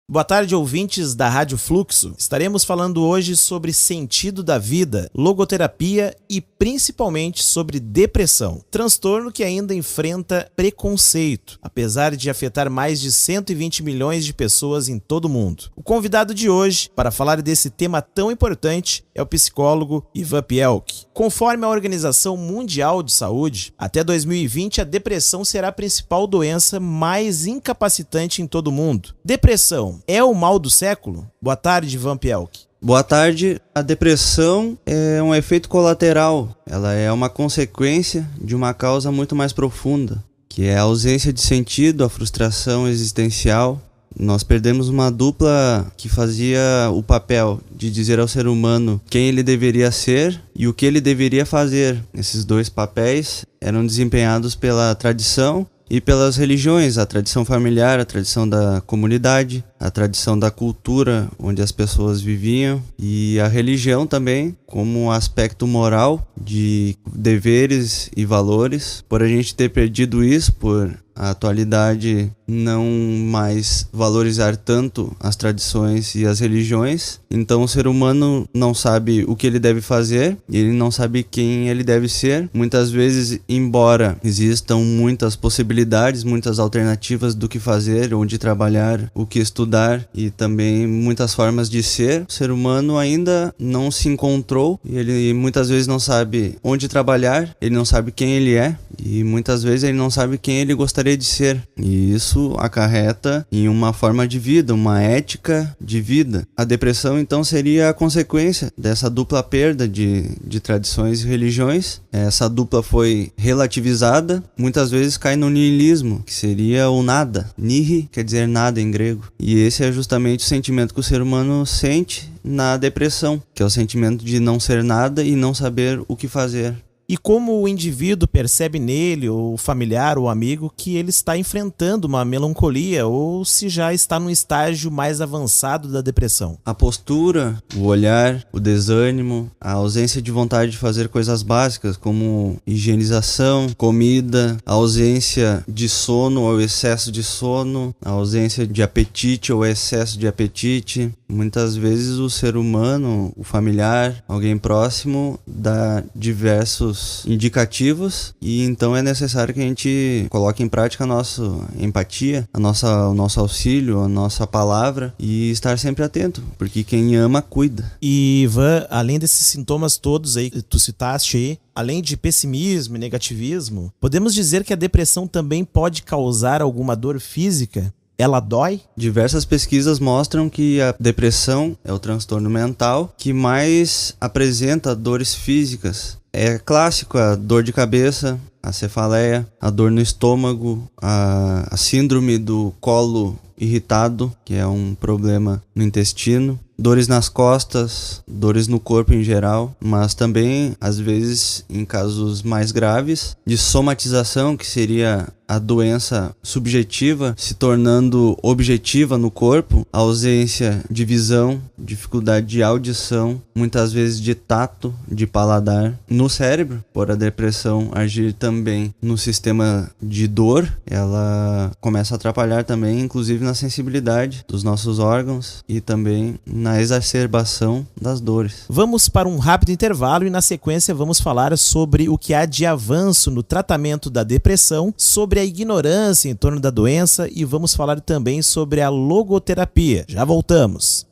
Boa tarde, ouvintes da Rádio Fluxo. Estaremos falando hoje sobre sentido da vida, logoterapia e principalmente sobre depressão, transtorno que ainda enfrenta preconceito, apesar de afetar mais de 120 milhões de pessoas em todo o mundo. O convidado de hoje, para falar desse tema tão importante, é o psicólogo Ivan Pielk. Conforme a Organização Mundial de Saúde, até 2020 a depressão será a principal doença mais incapacitante em todo o mundo. Depressão é o mal do século? Boa tarde, Ivan Pielk. Boa tarde. A depressão é um efeito colateral. Ela é uma consequência de uma causa muito mais profunda, que é a ausência de sentido, a frustração existencial. Nós perdemos uma dupla que fazia o papel de dizer ao ser humano quem ele deveria ser e o que ele deveria fazer. Esses dois papéis eram desempenhados pela tradição e pelas religiões, a tradição familiar, a tradição da comunidade, a tradição da cultura onde as pessoas viviam e a religião também como um aspecto moral de deveres e valores. Por a gente ter perdido isso, por a atualidade não mais valorizar tanto as tradições e as religiões, então o ser humano não sabe o que ele deve fazer, ele não sabe quem ele deve ser. Muitas vezes, embora existam muitas possibilidades, muitas alternativas do que fazer, onde trabalhar, o que estudar e também muitas formas de ser, o ser humano ainda não se encontrou e ele muitas vezes não sabe onde trabalhar, ele não sabe quem ele é e muitas vezes ele não sabe quem ele gostaria de ser. E isso acarreta em uma forma de vida, uma ética de vida. A depressão então seria a consequência dessa dupla perda de tradições e religiões. Essa dupla foi relativizada, muitas vezes cai no niilismo, que seria o nada. Nihi quer dizer nada em grego. E esse é justamente o sentimento que o ser humano sente na depressão, que é o sentimento de não ser nada e não saber o que fazer. E como o indivíduo percebe nele, ou o familiar ou amigo, que ele está enfrentando uma melancolia ou se já está num estágio mais avançado da depressão? A postura, o olhar, o desânimo, a ausência de vontade de fazer coisas básicas como higienização, comida, a ausência de sono ou excesso de sono, a ausência de apetite ou excesso de apetite. Muitas vezes o ser humano, o familiar, alguém próximo, dá diversos indicativos e então é necessário que a gente coloque em prática a nossa empatia, o nosso auxílio, a nossa palavra e estar sempre atento, porque quem ama cuida. E Ivan, além desses sintomas todos aí que tu citaste aí, além de pessimismo e negativismo, podemos dizer que a depressão também pode causar alguma dor física? Ela dói? Diversas pesquisas mostram que a depressão é o transtorno mental que mais apresenta dores físicas. É clássico a dor de cabeça, a cefaleia, a dor no estômago, a síndrome do colo irritado, que é um problema no intestino, dores nas costas, dores no corpo em geral, mas também, às vezes, em casos mais graves, de somatização, que seria a doença subjetiva se tornando objetiva no corpo, ausência de visão, dificuldade de audição, muitas vezes de tato, de paladar. No cérebro, por a depressão agir também no sistema de dor, ela começa a atrapalhar também, inclusive na sensibilidade dos nossos órgãos e também na exacerbação das dores. Vamos para um rápido intervalo e na sequência vamos falar sobre o que há de avanço no tratamento da depressão, sobre a ignorância em torno da doença e vamos falar também sobre a logoterapia. Já voltamos.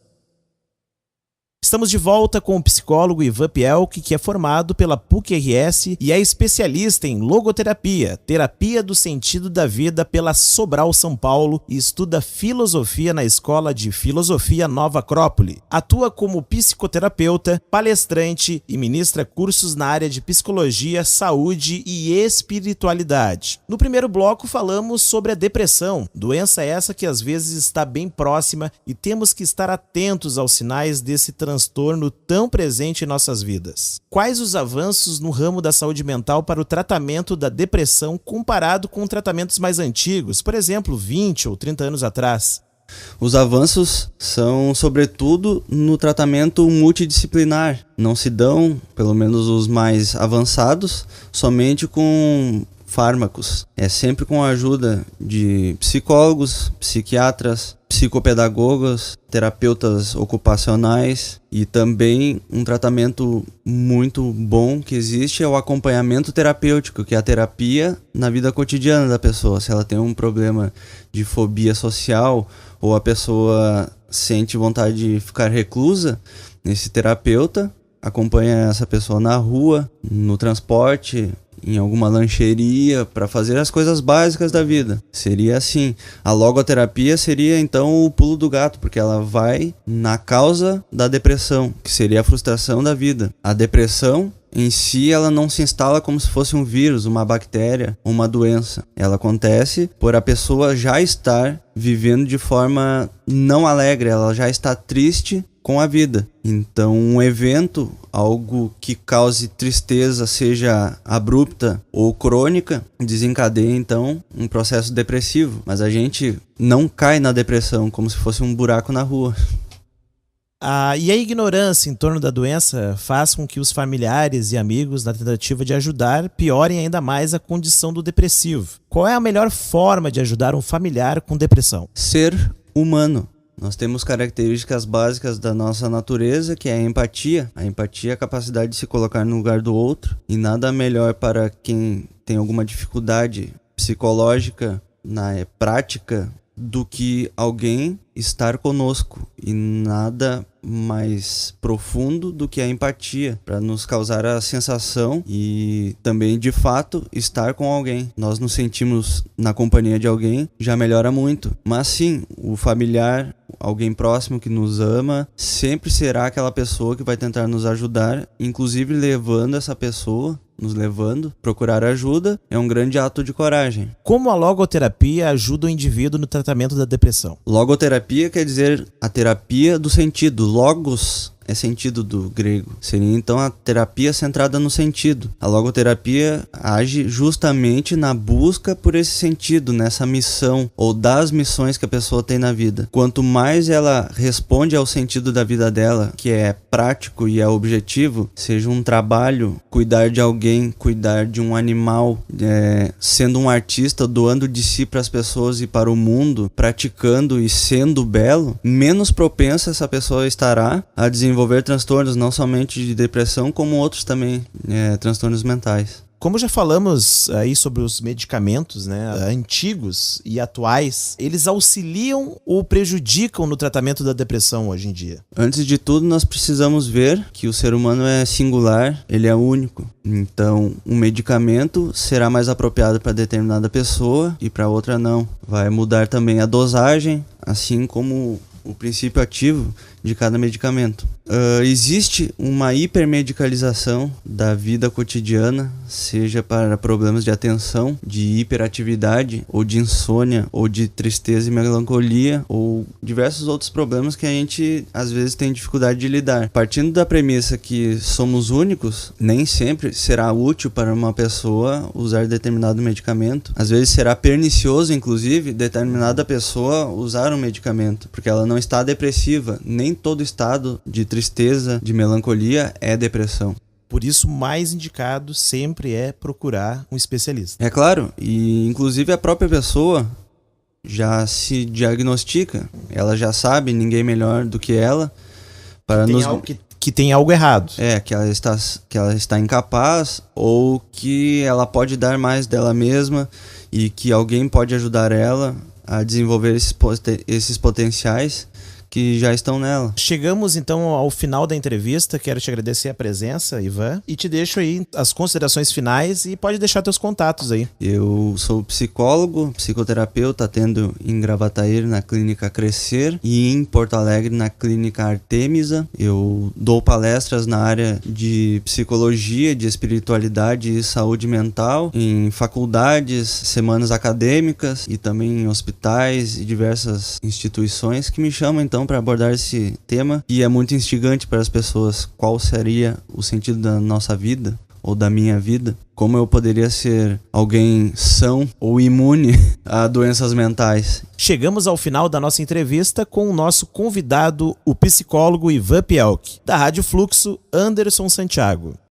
Estamos de volta com o psicólogo Ivan Pielk, que é formado pela PUC-RS e é especialista em logoterapia, terapia do sentido da vida pela Sobral São Paulo e estuda filosofia na Escola de Filosofia Nova Acrópole. Atua como psicoterapeuta, palestrante e ministra cursos na área de psicologia, saúde e espiritualidade. No primeiro bloco falamos sobre a depressão, doença essa que às vezes está bem próxima e temos que estar atentos aos sinais desse transtorno tão presente em nossas vidas. Quais os avanços no ramo da saúde mental para o tratamento da depressão comparado com tratamentos mais antigos, por exemplo, 20 ou 30 anos atrás? Os avanços são, sobretudo, no tratamento multidisciplinar. Não se dão, pelo menos os mais avançados, somente com fármacos. É sempre com a ajuda de psicólogos, psiquiatras, psicopedagogos, terapeutas ocupacionais, e também um tratamento muito bom que existe é o acompanhamento terapêutico, que é a terapia na vida cotidiana da pessoa. Se ela tem um problema de fobia social ou a pessoa sente vontade de ficar reclusa, esse terapeuta acompanha essa pessoa na rua, no transporte, em alguma lancheria, para fazer as coisas básicas da vida. Seria assim. A logoterapia seria então o pulo do gato, porque ela vai na causa da depressão, que seria a frustração da vida. A depressão em si, ela não se instala como se fosse um vírus, uma bactéria, uma doença. Ela acontece por a pessoa já estar vivendo de forma não alegre, ela já está triste com a vida. Então, um evento, algo que cause tristeza, seja abrupta ou crônica, desencadeia então um processo depressivo. Mas a gente não cai na depressão como se fosse um buraco na rua. E a ignorância em torno da doença faz com que os familiares e amigos, na tentativa de ajudar, piorem ainda mais a condição do depressivo. Qual é a melhor forma de ajudar um familiar com depressão? Ser humano. Nós temos características básicas da nossa natureza, que é a empatia. A empatia é a capacidade de se colocar no lugar do outro. E nada melhor para quem tem alguma dificuldade psicológica na prática do que alguém estar conosco. E nada mais profundo do que a empatia, para nos causar a sensação e também, de fato, estar com alguém. Nós nos sentimos na companhia de alguém, já melhora muito. Mas sim, o familiar, alguém próximo que nos ama, sempre será aquela pessoa que vai tentar nos ajudar, inclusive levando essa pessoa, nos levando, procurar ajuda, é um grande ato de coragem. Como a logoterapia ajuda o indivíduo no tratamento da depressão? Logoterapia quer dizer a terapia do sentido. Logos é sentido do grego. Seria então a terapia centrada no sentido. A logoterapia age justamente na busca por esse sentido, nessa missão ou das missões que a pessoa tem na vida. Quanto mais ela responde ao sentido da vida dela, que é prático e é objetivo, seja um trabalho, cuidar de alguém, cuidar de um animal, sendo um artista, doando de si para as pessoas e para o mundo, praticando e sendo belo, menos propensa essa pessoa estará a desenvolver transtornos, não somente de depressão, como outros também, transtornos mentais. Como já falamos aí sobre os medicamentos, né, antigos e atuais, eles auxiliam ou prejudicam no tratamento da depressão hoje em dia? Antes de tudo, nós precisamos ver que o ser humano é singular, ele é único. Então, um medicamento será mais apropriado para determinada pessoa e para outra não. Vai mudar também a dosagem, assim como o princípio ativo de cada medicamento. Existe uma hipermedicalização da vida cotidiana, seja para problemas de atenção, de hiperatividade, ou de insônia, ou de tristeza e melancolia, ou diversos outros problemas que a gente às vezes tem dificuldade de lidar. Partindo da premissa que somos únicos, nem sempre será útil para uma pessoa usar determinado medicamento. Às vezes será pernicioso, inclusive, determinada pessoa usar um medicamento, porque ela não está depressiva. Nem todo estado de tristeza, de melancolia é depressão. Por isso, mais indicado sempre é procurar um especialista. É claro, e inclusive a própria pessoa já se diagnostica, ela já sabe, ninguém melhor do que ela, para que tem algo errado. Que ela está incapaz, ou que ela pode dar mais dela mesma e que alguém pode ajudar ela a desenvolver esses potenciais que já estão nela. Chegamos então ao final da entrevista. Quero te agradecer a presença, Ivan, e te deixo aí as considerações finais e pode deixar teus contatos aí. Eu sou psicólogo, psicoterapeuta, atendo em Gravataí na Clínica Crescer e em Porto Alegre na Clínica Artemisa. Eu dou palestras na área de psicologia, de espiritualidade e saúde mental em faculdades, semanas acadêmicas e também em hospitais e diversas instituições que me chamam então para abordar esse tema, que é muito instigante para as pessoas. Qual seria o sentido da nossa vida ou da minha vida? Como eu poderia ser alguém são ou imune a doenças mentais? Chegamos ao final da nossa entrevista com o nosso convidado, o psicólogo Ivan Pielk, da Rádio Fluxo, Anderson Santiago.